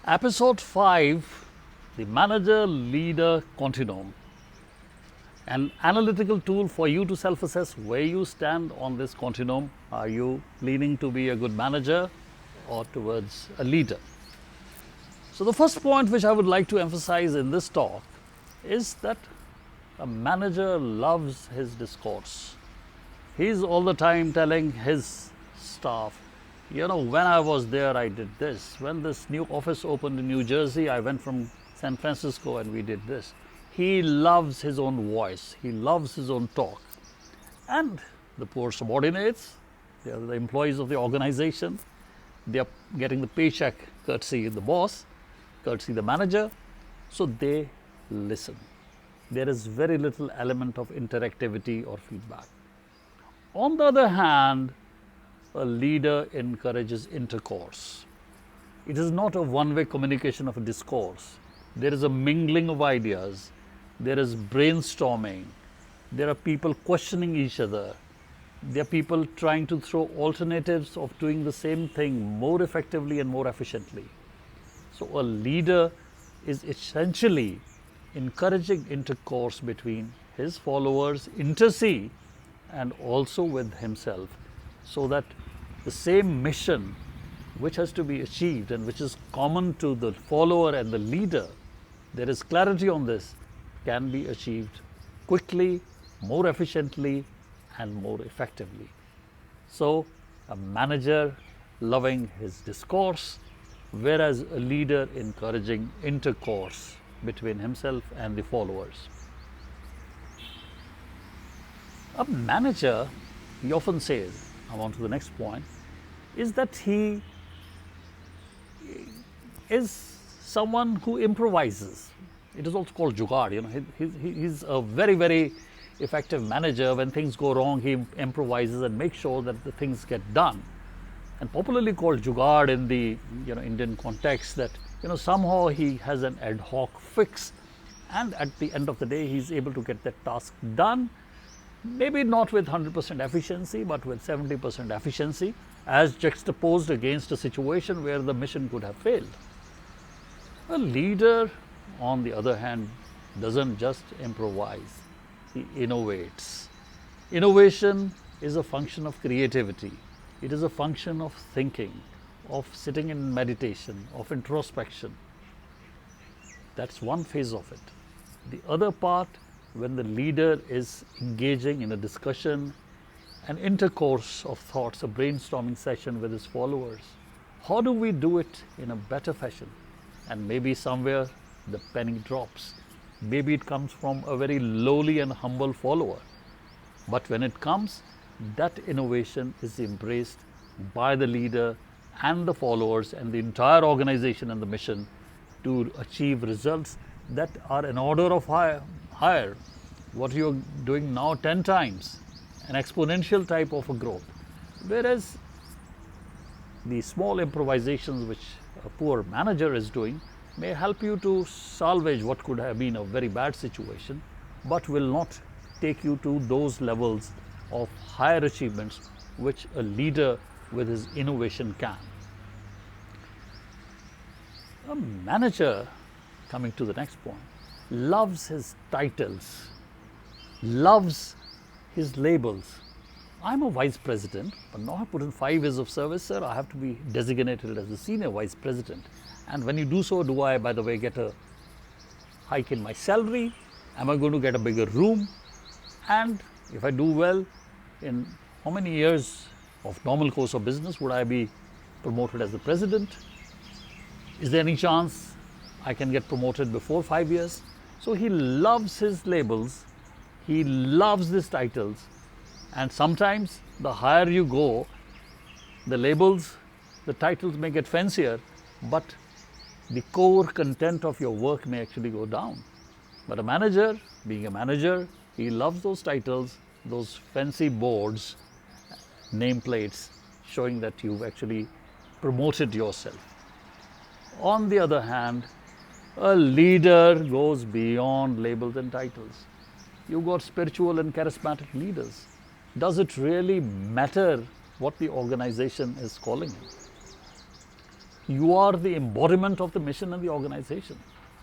Episode 5, the Manager Leader Continuum, an analytical tool for you to self-assess where you stand on this continuum. Are you leaning to be a good manager or towards a leader? So the first point which I would like to emphasize in this talk is that a manager loves his discourse. He's all the time telling his staff, when I was there, I did this. When this new office opened in New Jersey, I went from San Francisco and we did this. He loves his own voice. He loves his own talk. And the poor subordinates, they are the employees of the organization. They are getting the paycheck courtesy the boss, courtesy the manager. So they listen. There is very little element of interactivity or feedback. On the other hand, a leader encourages intercourse. It is not a one-way communication of a discourse. There is a mingling of ideas. There is brainstorming. There are people questioning each other. There are people trying to throw alternatives of doing the same thing more effectively and more efficiently. So a leader is essentially encouraging intercourse between his followers, inter se, and also with himself, so that the same mission which has to be achieved and which is common to the follower and the leader, there is clarity on this, can be achieved quickly, more efficiently, and more effectively. So a manager loving his discourse, whereas a leader encouraging intercourse between himself and the followers. A manager, he often says, I'm on to the next point, is that he is someone who improvises. It is also called jugaad. He's a very, very effective manager. When things go wrong, he improvises and makes sure that the things get done. And popularly called jugaad in the Indian context, that somehow he has an ad hoc fix, and at the end of the day, he's able to get that task done. Maybe not with 100% efficiency, but with 70% efficiency, as juxtaposed against a situation where the mission could have failed. A leader, on the other hand, doesn't just improvise, he innovates. Innovation is a function of creativity. It is a function of thinking, of sitting in meditation, of introspection. That's one phase of it. The other part, when the leader is engaging in a discussion, an intercourse of thoughts, a brainstorming session with his followers. How do we do it in a better fashion? And maybe somewhere the penny drops. Maybe it comes from a very lowly and humble follower. But when it comes, that innovation is embraced by the leader and the followers and the entire organization and the mission to achieve results that are an order of higher, what you're doing now 10 times, an exponential type of a growth. Whereas the small improvisations which a poor manager is doing may help you to salvage what could have been a very bad situation, but will not take you to those levels of higher achievements which a leader with his innovation can. A manager, coming to the next point, loves his titles, loves his labels. I'm a vice president, but now I put in 5 years of service, sir. I have to be designated as a senior vice president. And when you do so, do I, by the way, get a hike in my salary? Am I going to get a bigger room? And if I do well, in how many years of normal course of business would I be promoted as the president? Is there any chance I can get promoted before 5 years? So he loves his labels, he loves his titles, and sometimes the higher you go, the labels, the titles may get fancier, but the core content of your work may actually go down. But a manager, being a manager, he loves those titles, those fancy boards, nameplates, showing that you've actually promoted yourself. On the other hand, a leader goes beyond labels and titles. You've got spiritual and charismatic leaders. Does it really matter what the organization is calling him? You are the embodiment of the mission and the organization.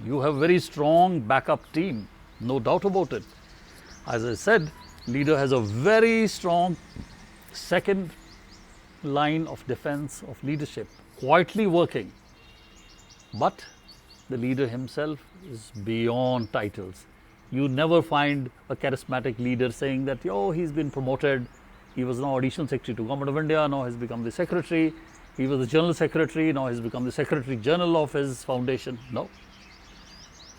You have a very strong backup team, no doubt about it. As I said, leader has a very strong second line of defense of leadership, quietly working. But the leader himself is beyond titles. You never find a charismatic leader saying that, oh, he's been promoted. He was now additional secretary to Government of India, now has become the secretary. He was the general secretary, now has become the secretary general of his foundation. No.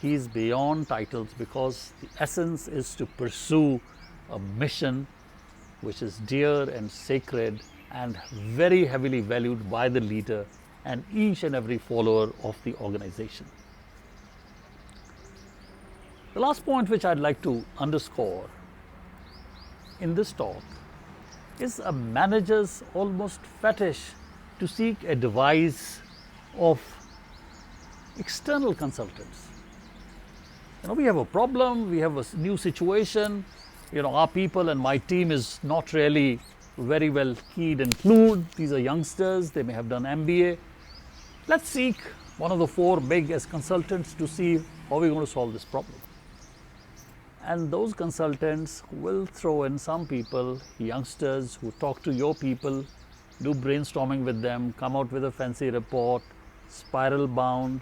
He is beyond titles, because the essence is to pursue a mission which is dear and sacred and very heavily valued by the leader and each and every follower of the organization. The last point which I'd like to underscore in this talk is a manager's almost fetish to seek advice of external consultants. We have a problem, we have a new situation, our people and my team is not really very well keyed and clued. These are youngsters, they may have done MBA. Let's seek one of the four big as consultants to see how we're going to solve this problem. And those consultants will throw in some people, youngsters who talk to your people, do brainstorming with them, come out with a fancy report, spiral bound,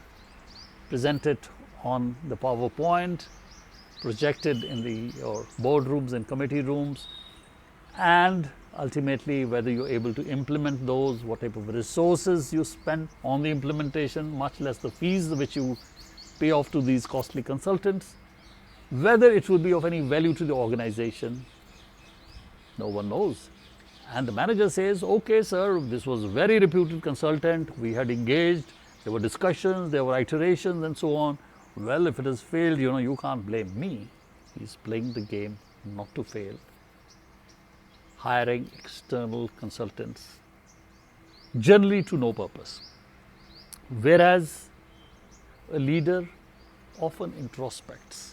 present it on the PowerPoint, projected in your boardrooms and committee rooms, and ultimately whether you're able to implement those, what type of resources you spend on the implementation, much less the fees which you pay off to these costly consultants, whether it will be of any value to the organization, no one knows. And the manager says, okay sir, this was a very reputed consultant, we had engaged, there were discussions, there were iterations and so on. Well, if it has failed, you can't blame me. He's playing the game not to fail. Hiring external consultants, generally to no purpose. Whereas a leader often introspects.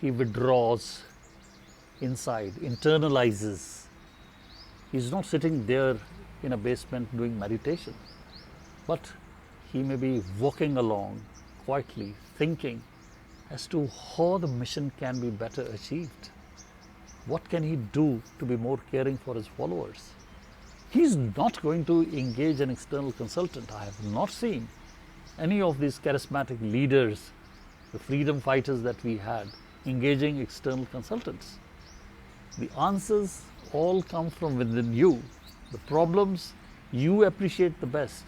He withdraws inside, internalizes. He's not sitting there in a basement doing meditation, but he may be walking along quietly, thinking as to how the mission can be better achieved. What can he do to be more caring for his followers? He's not going to engage an external consultant. I have not seen any of these charismatic leaders, the freedom fighters that we had, engaging external consultants. The answers all come from within you. The problems you appreciate the best,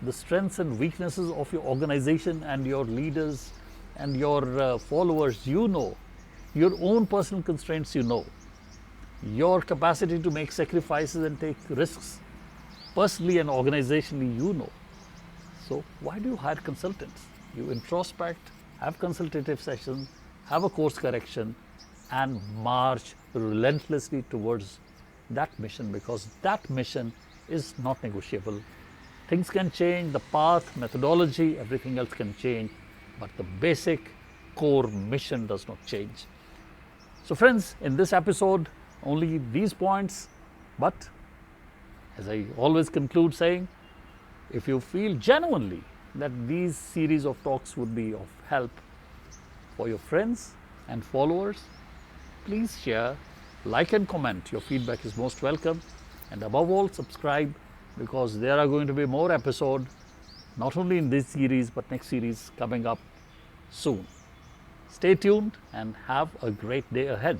the strengths and weaknesses of your organization and your leaders and your followers, your own personal constraints, your capacity to make sacrifices and take risks, personally and organizationally, So why do you hire consultants? You introspect, have consultative sessions, have a course correction, and march relentlessly towards that mission, because that mission is not negotiable. Things can change, the path, methodology, everything else can change, but the basic core mission does not change. So friends, in this episode, only these points, but as I always conclude saying, if you feel genuinely that these series of talks would be of help for your friends and followers, please share, like and comment. Your feedback is most welcome. And above all, subscribe, because there are going to be more episodes, not only in this series, but next series coming up soon. Stay tuned and have a great day ahead.